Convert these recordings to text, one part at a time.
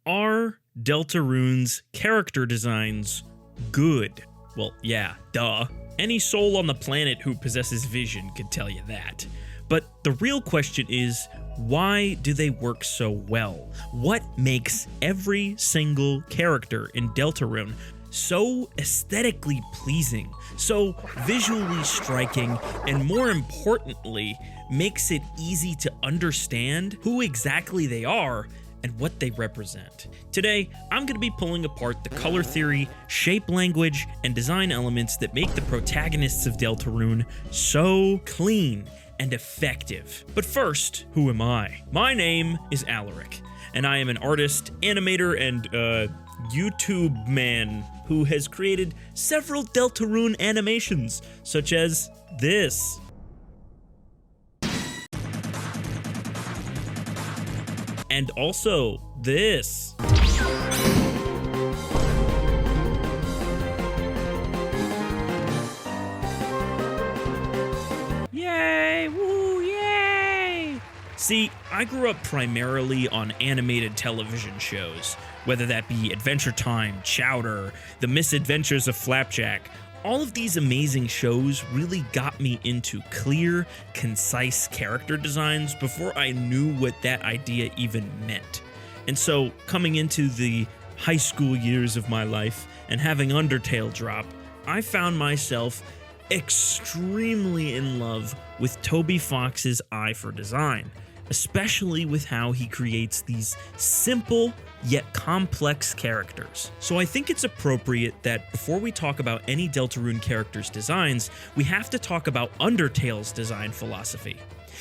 Are Deltarune's character designs good? Well, yeah, duh. Any soul on the planet who possesses vision could tell you that. But the real question is, why do they work so well? What makes every single character in Deltarune so aesthetically pleasing, so visually striking, and more importantly, makes it easy to understand who exactly they are and what they represent? Today, I'm going to be pulling apart the color theory, shape language, and design elements that make the protagonists of Deltarune so clean and effective. But first, who am I? My name is Alaric, and I am an artist, animator, and YouTube man who has created several Deltarune animations, such as this. And also this. Yay! Woo! Yay! See, I grew up primarily on animated television shows, whether that be Adventure Time, Chowder, The Misadventures of Flapjack. All of these amazing shows really got me into clear, concise character designs before I knew what that idea even meant. And so, coming into the high school years of my life and having Undertale drop, I found myself extremely in love with Toby Fox's eye for design, especially with how he creates these simple yet complex characters. So I think it's appropriate that before we talk about any Deltarune characters' designs, we have to talk about Undertale's design philosophy.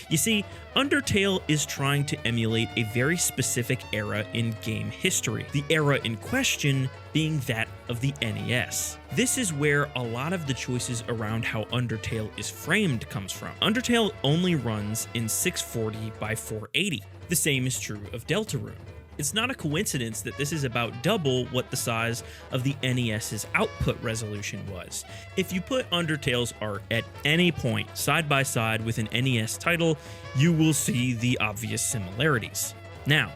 You see, Undertale is trying to emulate a very specific era in game history, the era in question being that of the NES. This is where a lot of the choices around how Undertale is framed comes from. Undertale only runs in 640 by 480. The same is true of Deltarune. It's not a coincidence that this is about double what the size of the NES's output resolution was. If you put Undertale's art at any point side by side with an NES title, you will see the obvious similarities. Now,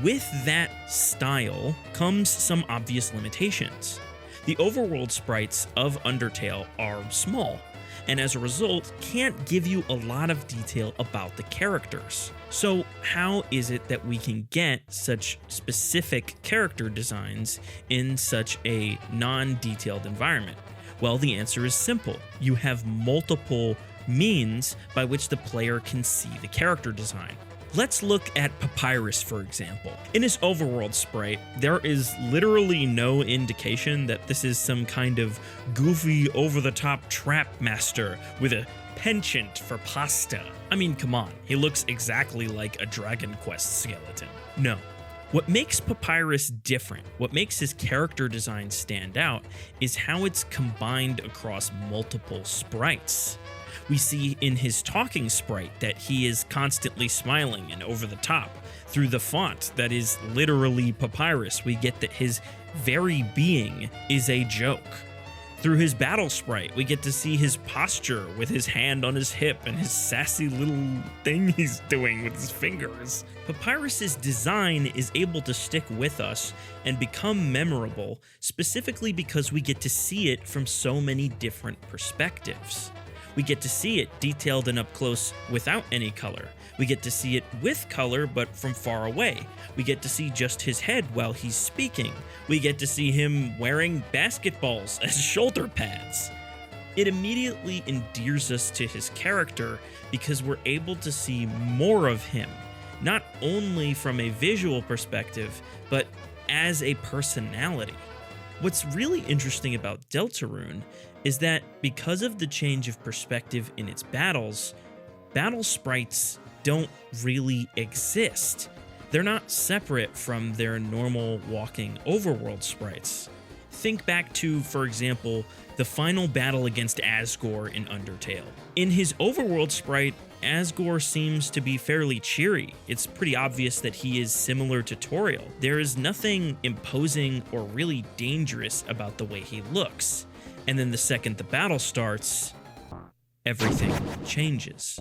with that style comes some obvious limitations. The overworld sprites of Undertale are small, and as a result, can't give you a lot of detail about the characters. So how is it that we can get such specific character designs in such a non-detailed environment? Well, the answer is simple. You have multiple means by which the player can see the character design. Let's look at Papyrus, for example. In his overworld sprite, there is literally no indication that this is some kind of goofy, over-the-top trap master with a penchant for pasta. I mean, come on, he looks exactly like a Dragon Quest skeleton. No. What makes Papyrus different, what makes his character design stand out, is how it's combined across multiple sprites. We see in his talking sprite that he is constantly smiling and over the top. Through the font that is literally Papyrus, we get that his very being is a joke. Through his battle sprite, we get to see his posture with his hand on his hip and his sassy little thing he's doing with his fingers. Papyrus's design is able to stick with us and become memorable, specifically because we get to see it from so many different perspectives. We get to see it detailed and up close without any color. We get to see it with color but from far away. We get to see just his head while he's speaking. We get to see him wearing basketballs as shoulder pads. It immediately endears us to his character because we're able to see more of him, not only from a visual perspective, but as a personality. What's really interesting about Deltarune is that because of the change of perspective in its battles, battle sprites don't really exist. They're not separate from their normal walking overworld sprites. Think back to, for example, the final battle against Asgore in Undertale. In his overworld sprite, Asgore seems to be fairly cheery. It's pretty obvious that he is similar to Toriel. There is nothing imposing or really dangerous about the way he looks. And then the second the battle starts, everything changes.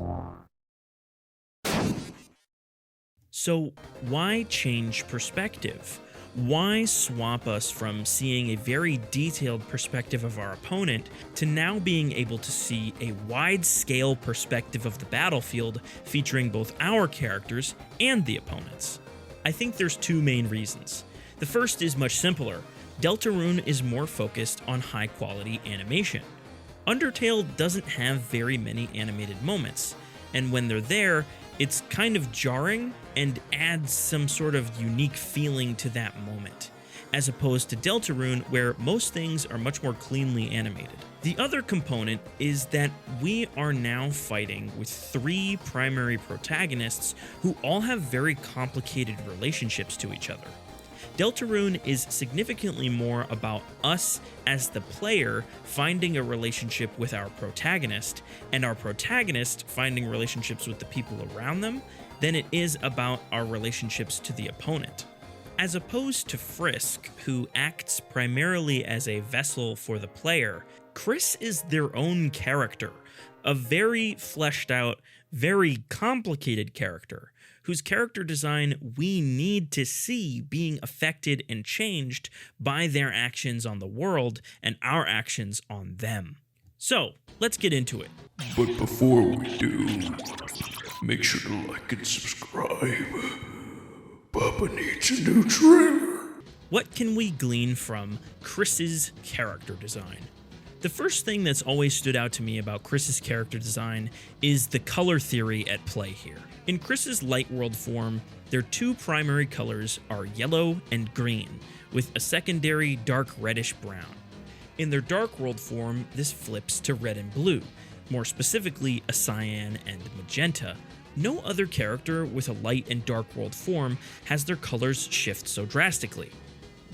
So why change perspective? Why swap us from seeing a very detailed perspective of our opponent to now being able to see a wide-scale perspective of the battlefield featuring both our characters and the opponents? I think there's two main reasons. The first is much simpler. Deltarune is more focused on high-quality animation. Undertale doesn't have very many animated moments, and when they're there, it's kind of jarring and adds some sort of unique feeling to that moment, as opposed to Deltarune, where most things are much more cleanly animated. The other component is that we are now fighting with 3 primary protagonists who all have very complicated relationships to each other. Deltarune is significantly more about us as the player finding a relationship with our protagonist, and our protagonist finding relationships with the people around them, than it is about our relationships to the opponent. As opposed to Frisk, who acts primarily as a vessel for the player, Kris is their own character, a very fleshed out, very complicated character, whose character design we need to see being affected and changed by their actions on the world and our actions on them. So, let's get into it. But before we do, make sure to like and subscribe. Papa needs a new trailer. What can we glean from Kris's character design? The first thing that's always stood out to me about Kris's character design is the color theory at play here. In Kris's light world form, their 2 primary colors are yellow and green, with a secondary dark reddish brown. In their dark world form, this flips to red and blue, more specifically a cyan and magenta. No other character with a light and dark world form has their colors shift so drastically.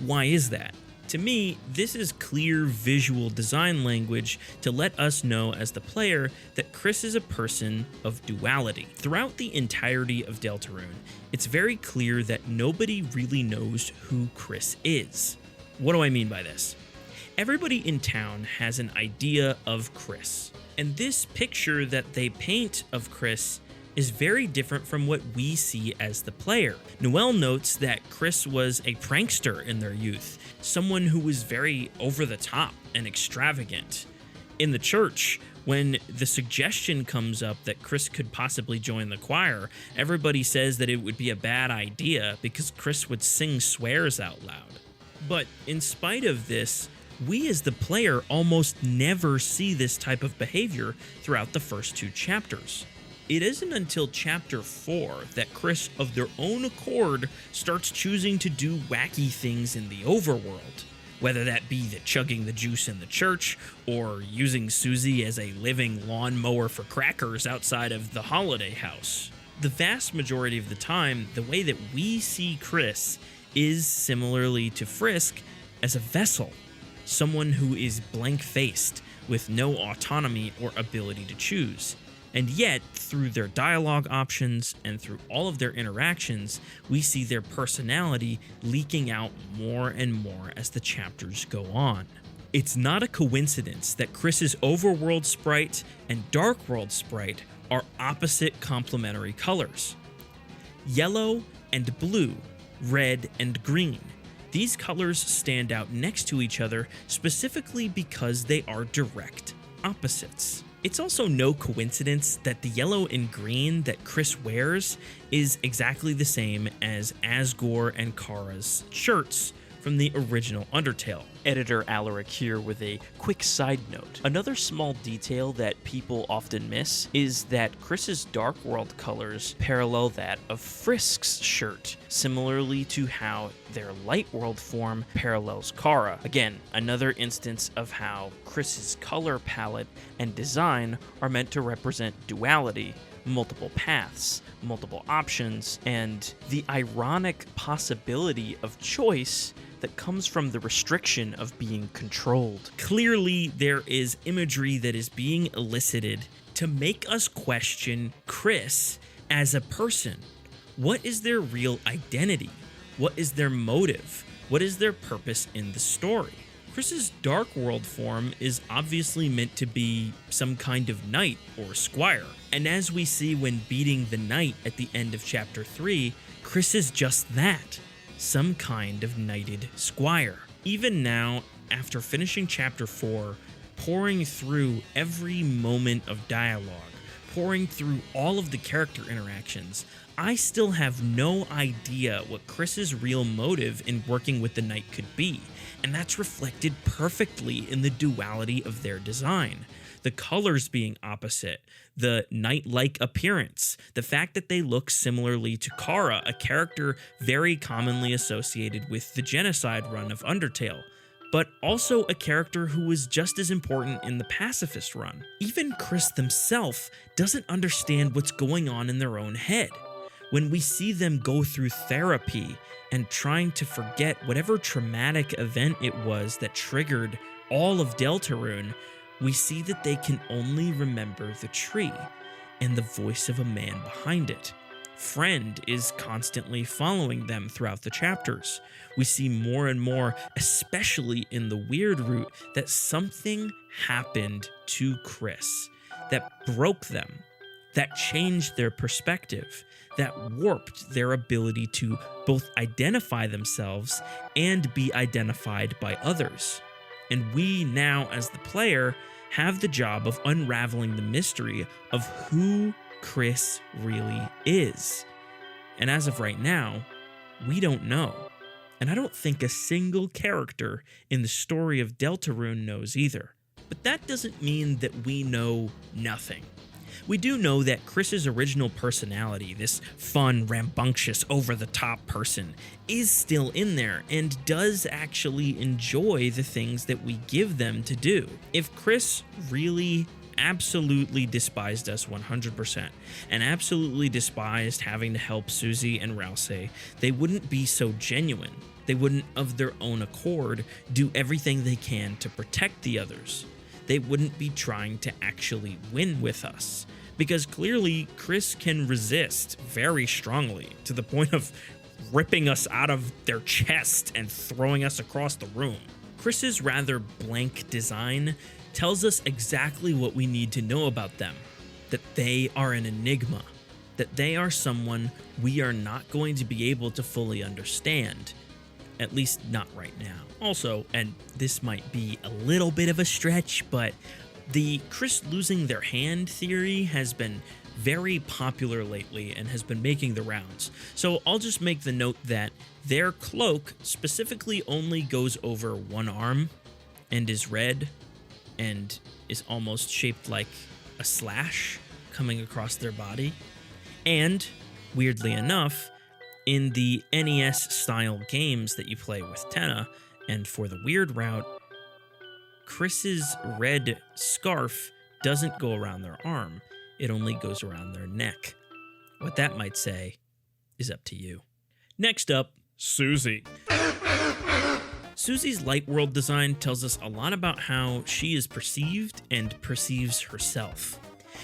Why is that? To me, this is clear visual design language to let us know as the player that Kris is a person of duality. Throughout the entirety of Deltarune, it's very clear that nobody really knows who Kris is. What do I mean by this? Everybody in town has an idea of Kris, and this picture that they paint of Kris is very different from what we see as the player. Noelle notes that Kris was a prankster in their youth, someone who was very over the top and extravagant. In the church, when the suggestion comes up that Kris could possibly join the choir, everybody says that it would be a bad idea because Kris would sing swears out loud. But in spite of this, we as the player almost never see this type of behavior throughout the first 2 chapters. It isn't until chapter 4 that Kris, of their own accord, starts choosing to do wacky things in the overworld, whether that be the chugging the juice in the church, or using Susie as a living lawnmower for crackers outside of the holiday house. The vast majority of the time, the way that we see Kris is, similarly to Frisk, as a vessel, someone who is blank-faced, with no autonomy or ability to choose. And yet, through their dialogue options and through all of their interactions, we see their personality leaking out more and more as the chapters go on. It's not a coincidence that Kris's overworld sprite and dark world sprite are opposite complementary colors. Yellow and blue, red and green. These colors stand out next to each other specifically because they are direct opposites. It's also no coincidence that the yellow and green that Kris wears is exactly the same as Asgore and Kara's shirts from the original Undertale. Editor Alaric here with a quick side note. Another small detail that people often miss is that Kris's Dark World colors parallel that of Frisk's shirt, similarly to how their Light World form parallels Kara. Again, another instance of how Kris's color palette and design are meant to represent duality, multiple paths, multiple options, and the ironic possibility of choice that comes from the restriction of being controlled. Clearly, there is imagery that is being elicited to make us question Kris as a person. What is their real identity? What is their motive? What is their purpose in the story? Kris's Dark World form is obviously meant to be some kind of knight or squire, and as we see when beating the knight at the end of chapter 3, Kris is just that. some kind of knighted squire. Even now, after finishing chapter 4, pouring through every moment of dialogue, pouring through all of the character interactions, I still have no idea what Kris's real motive in working with the knight could be, and that's reflected perfectly in the duality of their design. The colors being opposite, the knight-like appearance, the fact that they look similarly to Kara, a character very commonly associated with the genocide run of Undertale, but also a character who was just as important in the pacifist run. Even Kris themselves doesn't understand what's going on in their own head. When we see them go through therapy and trying to forget whatever traumatic event it was that triggered all of Deltarune, we see that they can only remember the tree and the voice of a man behind it. Friend is constantly following them throughout the chapters. We see more and more, especially in the weird route, that something happened to Kris that broke them, that changed their perspective, that warped their ability to both identify themselves and be identified by others. And we now, as the player, have the job of unraveling the mystery of who Kris really is. And as of right now, we don't know. And I don't think a single character in the story of Deltarune knows either. But that doesn't mean that we know nothing. We do know that Kris's original personality, this fun, rambunctious, over-the-top person, is still in there and does actually enjoy the things that we give them to do. If Kris really absolutely despised us 100% and absolutely despised having to help Susie and Rouse, they wouldn't be so genuine. They wouldn't, of their own accord, do everything they can to protect the others. They wouldn't be trying to actually win with us. Because clearly, Kris can resist very strongly to the point of ripping us out of their chest and throwing us across the room. Kris's rather blank design tells us exactly what we need to know about them. That they are an enigma. That they are someone we are not going to be able to fully understand. At least not right now. Also, and this might be a little bit of a stretch, but the Kris losing their hand theory has been very popular lately and has been making the rounds. So I'll just make the note that their cloak specifically only goes over one arm and is red and is almost shaped like a slash coming across their body. And, weirdly enough, in the NES-style games that you play with Tenna, and for the weird route, Kris's red scarf doesn't go around their arm. It only goes around their neck. What that might say is up to you. Next up, Susie. Susie's light world design tells us a lot about how she is perceived and perceives herself.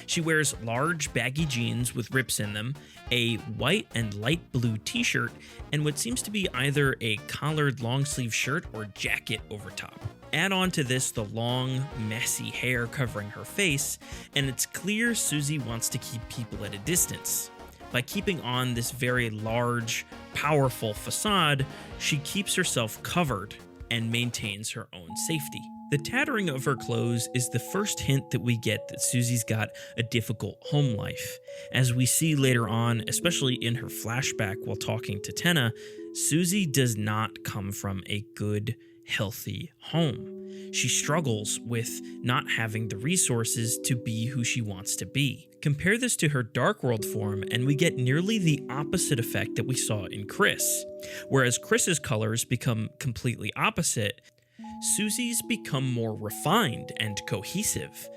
She wears large, baggy jeans with rips in them, a white and light blue t-shirt, and what seems to be either a collared long-sleeve shirt or jacket over top. Add on to this the long, messy hair covering her face, and it's clear Susie wants to keep people at a distance. By keeping on this very large, powerful facade, she keeps herself covered and maintains her own safety. The tattering of her clothes is the first hint that we get that Susie's got a difficult home life. As we see later on, especially in her flashback while talking to Tenna, Susie does not come from a good, healthy home. She struggles with not having the resources to be who she wants to be. Compare this to her Dark World form, and we get nearly the opposite effect that we saw in Kris. Whereas Kris's colors become completely opposite, Susie's become more refined and cohesive.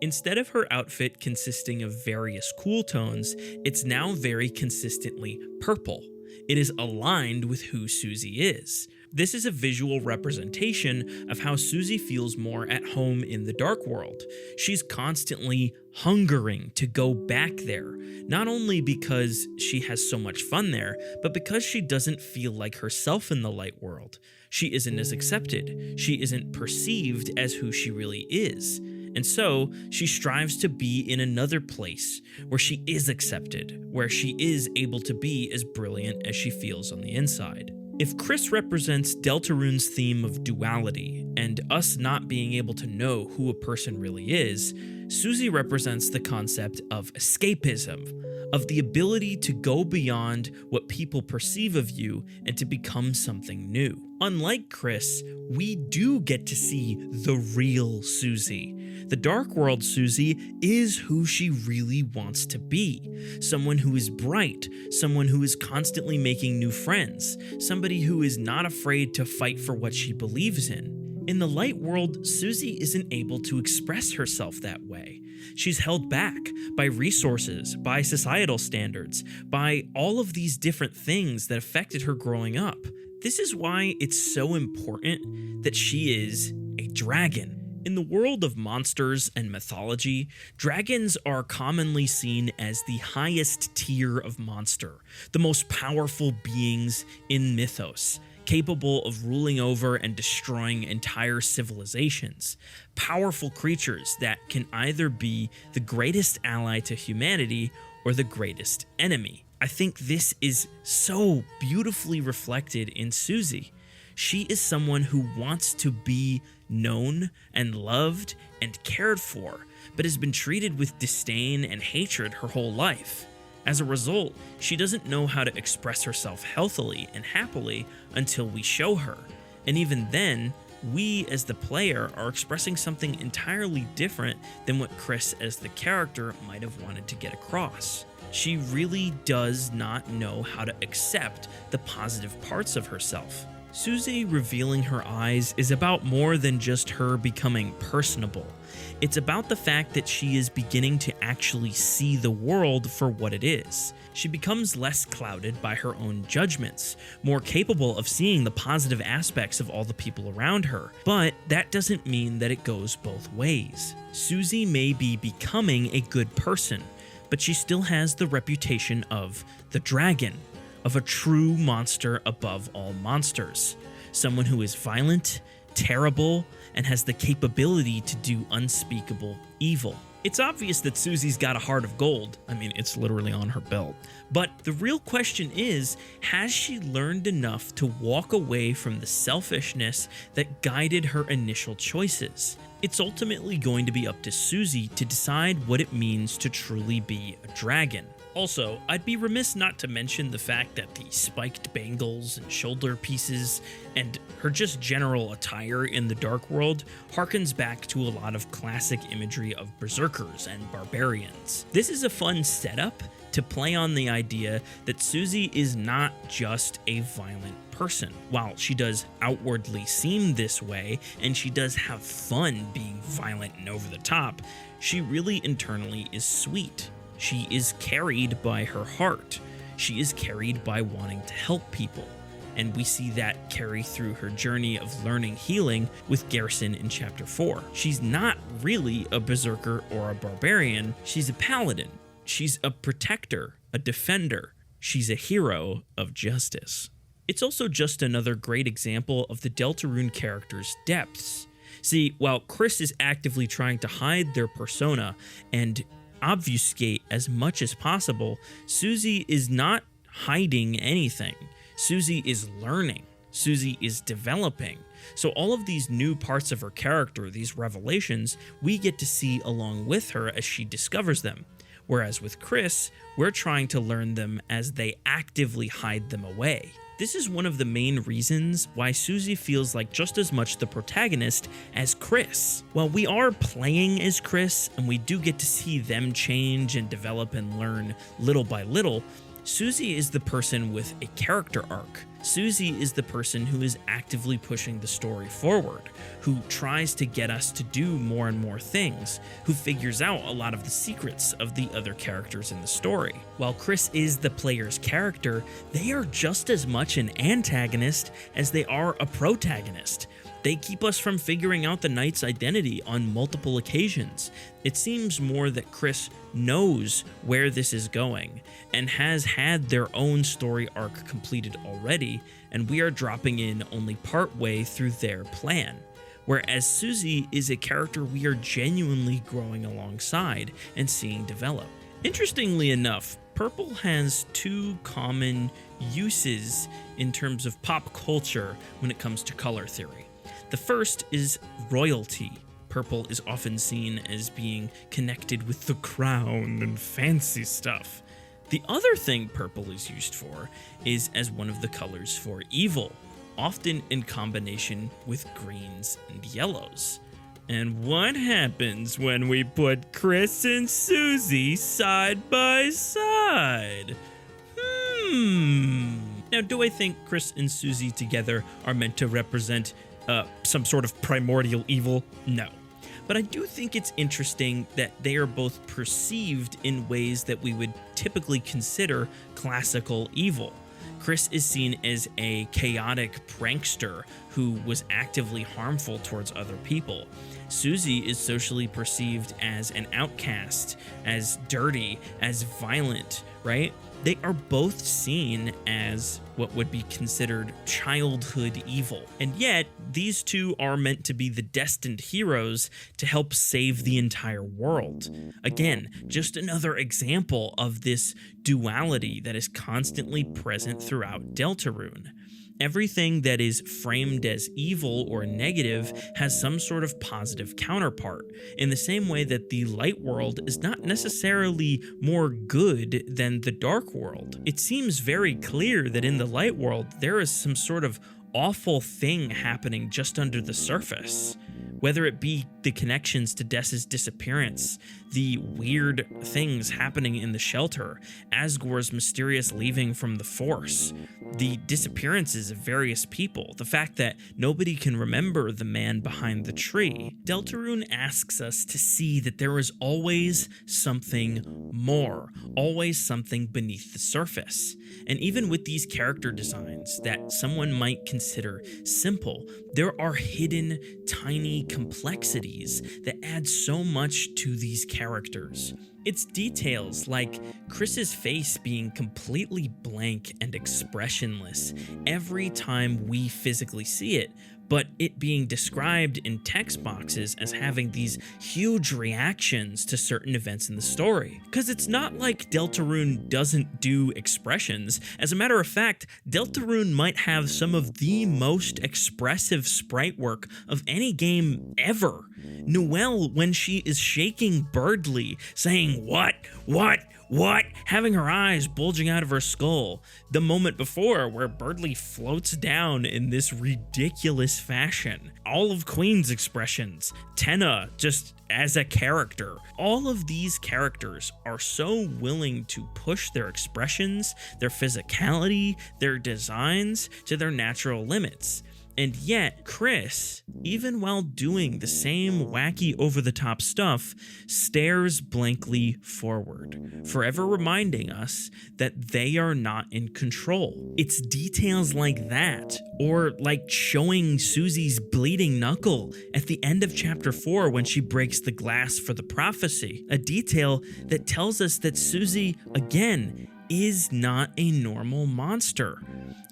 Instead of her outfit consisting of various cool tones, it's now very consistently purple. It is aligned with who Susie is. This is a visual representation of how Susie feels more at home in the Dark World. She's constantly hungering to go back there, not only because she has so much fun there, but because she doesn't feel like herself in the Light World. She isn't as accepted. She isn't perceived as who she really is. And so she strives to be in another place where she is accepted, where she is able to be as brilliant as she feels on the inside. If Kris represents Deltarune's theme of duality and us not being able to know who a person really is, Susie represents the concept of escapism, of the ability to go beyond what people perceive of you and to become something new. Unlike Kris, we do get to see the real Susie. The Dark World Susie is who she really wants to be. Someone who is bright, someone who is constantly making new friends, somebody who is not afraid to fight for what she believes in. In the Light World, Susie isn't able to express herself that way. She's held back by resources, by societal standards, by all of these different things that affected her growing up. This is why it's so important that she is a dragon. In the world of monsters and mythology, dragons are commonly seen as the highest tier of monster, the most powerful beings in mythos, capable of ruling over and destroying entire civilizations. Powerful creatures that can either be the greatest ally to humanity or the greatest enemy. I think this is so beautifully reflected in Susie. She is someone who wants to be known and loved and cared for, but has been treated with disdain and hatred her whole life. As a result, she doesn't know how to express herself healthily and happily until we show her. And even then, we as the player are expressing something entirely different than what Kris as the character might have wanted to get across. She really does not know how to accept the positive parts of herself. Susie revealing her eyes is about more than just her becoming personable. It's about the fact that she is beginning to actually see the world for what it is. She becomes less clouded by her own judgments, more capable of seeing the positive aspects of all the people around her. But that doesn't mean that it goes both ways. Susie may be becoming a good person, but she still has the reputation of the dragon, of a true monster above all monsters, someone who is violent, terrible, and has the capability to do unspeakable evil. It's obvious that Susie's got a heart of gold. I mean, it's literally on her belt. But the real question is, has she learned enough to walk away from the selfishness that guided her initial choices? It's ultimately going to be up to Susie to decide what it means to truly be a dragon. Also, I'd be remiss not to mention the fact that the spiked bangles and shoulder pieces and her just general attire in the Dark World harkens back to a lot of classic imagery of berserkers and barbarians. This is a fun setup to play on the idea that Susie is not just a violent person. While she does outwardly seem this way, and she does have fun being violent and over the top, she really internally is sweet. She is carried by her heart. She is carried by wanting to help people. And we see that carry through her journey of learning healing with Garrison in Chapter 4. She's not really a berserker or a barbarian. She's a paladin. She's a protector, a defender. She's a hero of justice. It's also just another great example of the Deltarune character's depths. See, while Kris is actively trying to hide their persona and obfuscate as much as possible, Susie is not hiding anything. Susie is learning. Susie is developing. So all of these new parts of her character, these revelations, we get to see along with her as she discovers them. Whereas with Kris, we're trying to learn them as they actively hide them away. This is one of the main reasons why Susie feels like just as much the protagonist as Kris. While we are playing as Kris and we do get to see them change and develop and learn little by little, Susie is the person with a character arc. Susie is the person who is actively pushing the story forward, who tries to get us to do more and more things, who figures out a lot of the secrets of the other characters in the story. While Kris is the player's character, they are just as much an antagonist as they are a protagonist. They keep us from figuring out the knight's identity on multiple occasions. It seems more that Kris knows where this is going and has had their own story arc completed already, and we are dropping in only part way through their plan. Whereas Susie is a character we are genuinely growing alongside and seeing develop. Interestingly enough, purple has two common uses in terms of pop culture when it comes to color theory. The first is royalty. Purple is often seen as being connected with the crown and fancy stuff. The other thing purple is used for is as one of the colors for evil, often in combination with greens and yellows. And what happens when we put Kris and Susie side by side? Now, do I think Kris and Susie together are meant to represent some sort of primordial evil? No. But I do think it's interesting that they are both perceived in ways that we would typically consider classical evil. Kris is seen as a chaotic prankster who was actively harmful towards other people. Susie is socially perceived as an outcast, as dirty, as violent, right? They are both seen as what would be considered childhood evil. And yet, these two are meant to be the destined heroes to help save the entire world. Again, just another example of this duality that is constantly present throughout Deltarune. Everything that is framed as evil or negative has some sort of positive counterpart, in the same way that the light world is not necessarily more good than the dark world. It seems very clear that in the light world, there is some sort of awful thing happening just under the surface. Whether it be the connections to Des's disappearance, the weird things happening in the shelter, Asgore's mysterious leaving from the Force, the disappearances of various people, the fact that nobody can remember the man behind the tree. Deltarune asks us to see that there is always something more, always something beneath the surface. And even with these character designs that someone might consider simple, there are hidden, tiny complexities that add so much to these characters. It's details like Kris's face being completely blank and expressionless every time we physically see it, but it being described in text boxes as having these huge reactions to certain events in the story. Because it's not like Deltarune doesn't do expressions. As a matter of fact, Deltarune might have some of the most expressive sprite work of any game ever. Noelle, when she is shaking Birdly, saying, what, having her eyes bulging out of her skull. The moment before, where Birdly floats down in this ridiculous fashion. All of Queen's expressions. Tenna, just as a character. All of these characters are so willing to push their expressions, their physicality, their designs to their natural limits. And yet, Kris, even while doing the same wacky over-the-top stuff, stares blankly forward, forever reminding us that they are not in control. It's details like that, or like showing Susie's bleeding knuckle at the end of chapter 4 when she breaks the glass for the prophecy, a detail that tells us that Susie, again, is not a normal monster.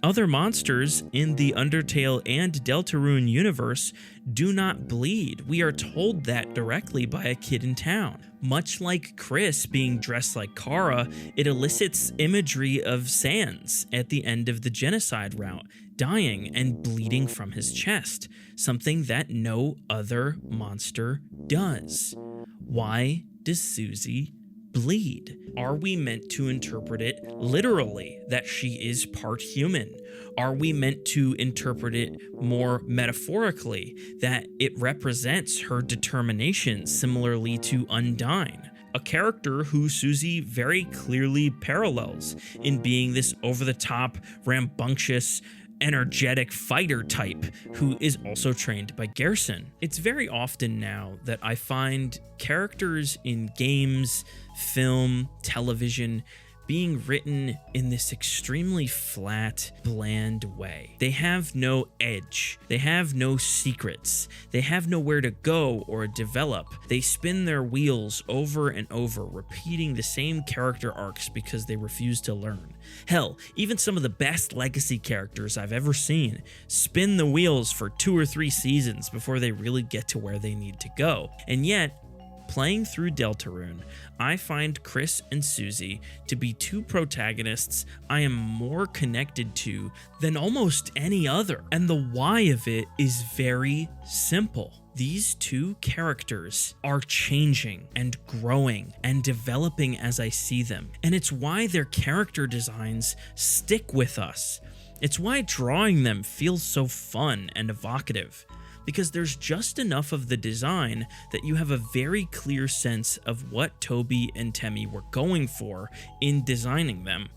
Other monsters in the Undertale and Deltarune universe do not bleed. We are told that directly by a kid in town. Much like Kris being dressed like Kara, it elicits imagery of Sans at the end of the genocide route, dying and bleeding from his chest, something that no other monster does. Why does Susie bleed? Are we meant to interpret it literally, that she is part human? Are we meant to interpret it more metaphorically, that it represents her determination, similarly to Undyne? A character who Susie very clearly parallels in being this over-the-top, rambunctious, energetic fighter type who is also trained by Gerson. It's very often now that I find characters in games, film, television being written in this extremely flat, bland way. They have no edge. They have no secrets. They have nowhere to go or develop. They spin their wheels over and over, repeating the same character arcs because they refuse to learn. Hell, even some of the best legacy characters I've ever seen spin the wheels for 2 or 3 seasons before they really get to where they need to go. And yet, Playing through Deltarune, I find Kris and Susie to be two protagonists I am more connected to than almost any other. And the why of it is very simple. These two characters are changing and growing and developing as I see them. And it's why their character designs stick with us. It's why drawing them feels so fun and evocative. Because there's just enough of the design that you have a very clear sense of what Toby and Temmie were going for in designing them.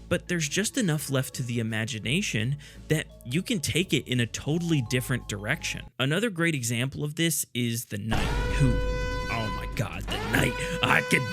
But there's just enough left to the imagination that you can take it in a totally different direction. Another great example of this is the Knight, who, oh my god, the Knight. I could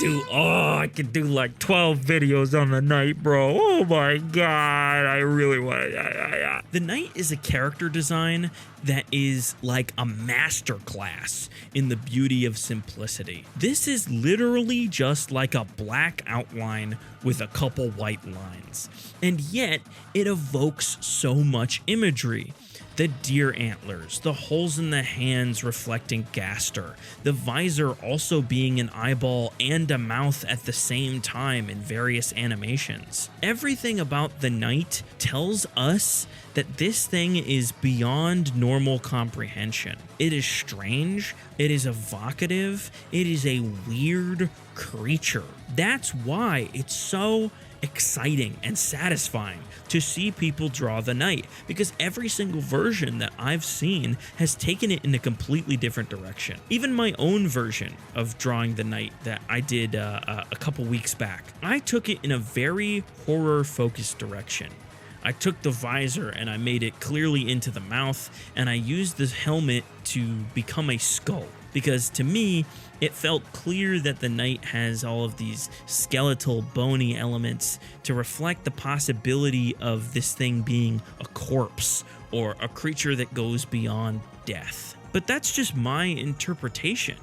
do like 12 videos on the Knight, bro. Oh my god, I really want to. The Knight is a character design that is like a masterclass in the beauty of simplicity. This is literally just like a black outline with a couple white lines, and yet it evokes so much imagery. The deer antlers, the holes in the hands reflecting Gaster, the visor also being an eyeball and a mouth at the same time in various animations. Everything about the Knight tells us that this thing is beyond normal comprehension. It is strange, it is evocative, it is a weird creature. That's why it's so exciting and satisfying to see people draw the Knight, because every single version that I've seen has taken it in a completely different direction. Even my own version of drawing the Knight that I did a couple weeks back, I took it in a very horror focused direction. I took the visor and I made it clearly into the mouth, and I used the helmet to become a skull, because to me it felt clear that the Knight has all of these skeletal, bony elements to reflect the possibility of this thing being a corpse or a creature that goes beyond death. But that's just my interpretation.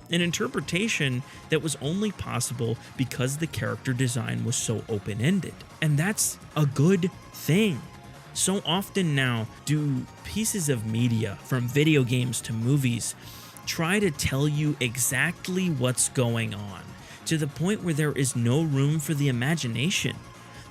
An interpretation that was only possible because the character design was so open-ended. And that's a good thing. So often now do pieces of media, from video games to movies, try to tell you exactly what's going on, to the point where there is no room for the imagination.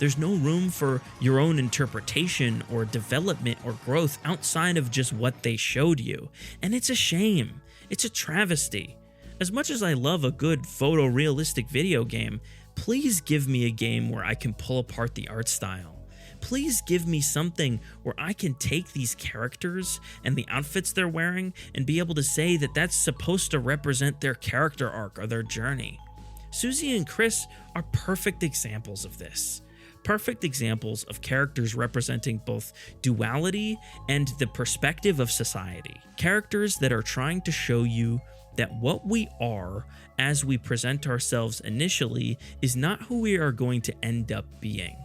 There's no room for your own interpretation or development or growth outside of just what they showed you. And it's a shame. It's a travesty. As much as I love a good photorealistic video game, please give me a game where I can pull apart the art style. Please give me something where I can take these characters and the outfits they're wearing and be able to say that that's supposed to represent their character arc or their journey. Susie and Kris are perfect examples of this. Perfect examples of characters representing both duality and the perspective of society. Characters that are trying to show you that what we are as we present ourselves initially is not who we are going to end up being.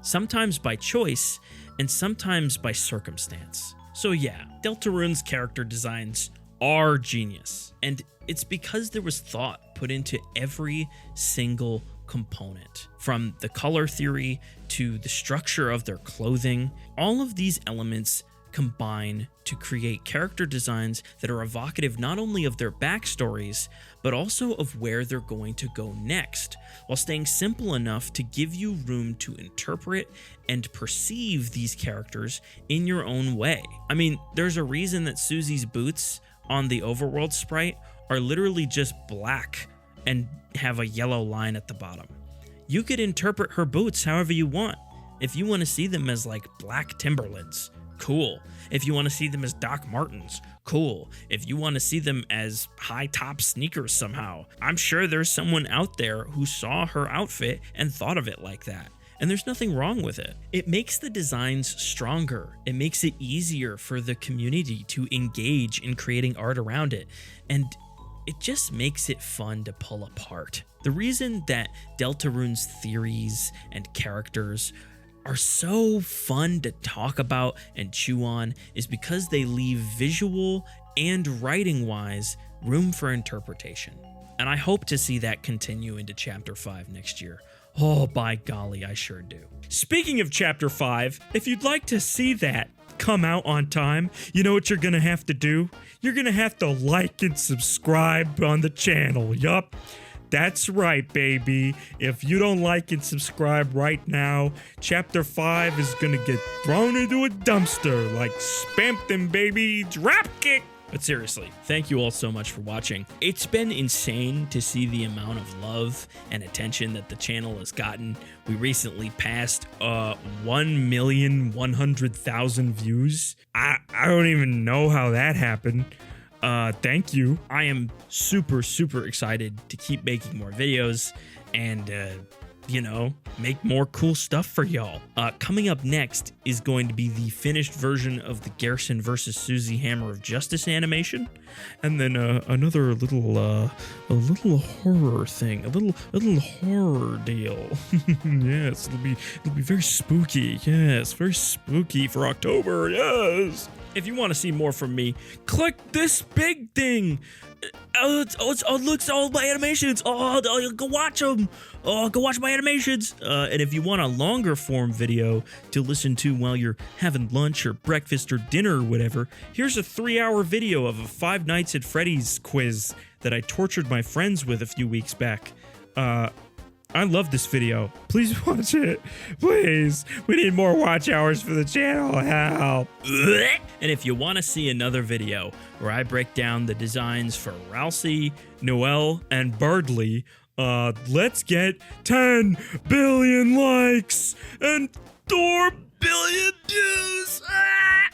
Sometimes by choice, and sometimes by circumstance. So yeah, Deltarune's character designs are genius, and it's because there was thought put into every single component. From the color theory to the structure of their clothing, all of these elements combine to create character designs that are evocative not only of their backstories, but also of where they're going to go next, while staying simple enough to give you room to interpret and perceive these characters in your own way. I mean, there's a reason that Susie's boots on the overworld sprite are literally just black and have a yellow line at the bottom. You could interpret her boots however you want. If you want to see them as like black Timberlands, cool. If you want to see them as Doc Martens, cool. If you want to see them as high top sneakers somehow, I'm sure there's someone out there who saw her outfit and thought of it like that. And there's nothing wrong with it. It makes the designs stronger. It makes it easier for the community to engage in creating art around it. And it just makes it fun to pull apart. The reason that Deltarune's theories and characters are so fun to talk about and chew on is because they leave visual and writing wise room for interpretation. And I hope to see that continue into Chapter 5 next year. Oh, by golly, I sure do. Speaking of Chapter 5, if you'd like to see that, come out on time, you know what you're gonna have to do? You're gonna have to like and subscribe on the channel. Yup. That's right, baby. If you don't like and subscribe right now, Chapter 5 is gonna get thrown into a dumpster like Spampton, baby. Dropkick! But seriously, thank you all so much for watching. It's been insane to see the amount of love and attention that the channel has gotten. We recently passed 1,100,000 views. I don't even know how that happened. Thank you. I am super excited to keep making more videos and you know, make more cool stuff for y'all. Coming up next is going to be the finished version of the Garrison versus Susie Hammer of Justice animation, and then another little horror thing, a little horror deal. Yes, it'll be very spooky. Yes, very spooky for October. Yes. If you want to see more from me, click this big thing. It looks all my animations. Go watch them. Go watch my animations. And if you want a longer form video to listen to while you're having lunch or breakfast or dinner or whatever, here's a 3-hour video of a Five Nights at Freddy's quiz that I tortured my friends with a few weeks back. I love this video. Please watch it. Please. We need more watch hours for the channel. Help. And if you want to see another video where I break down the designs for Rousey, Noelle, and Birdly, let's get 10 billion likes and 4 billion views.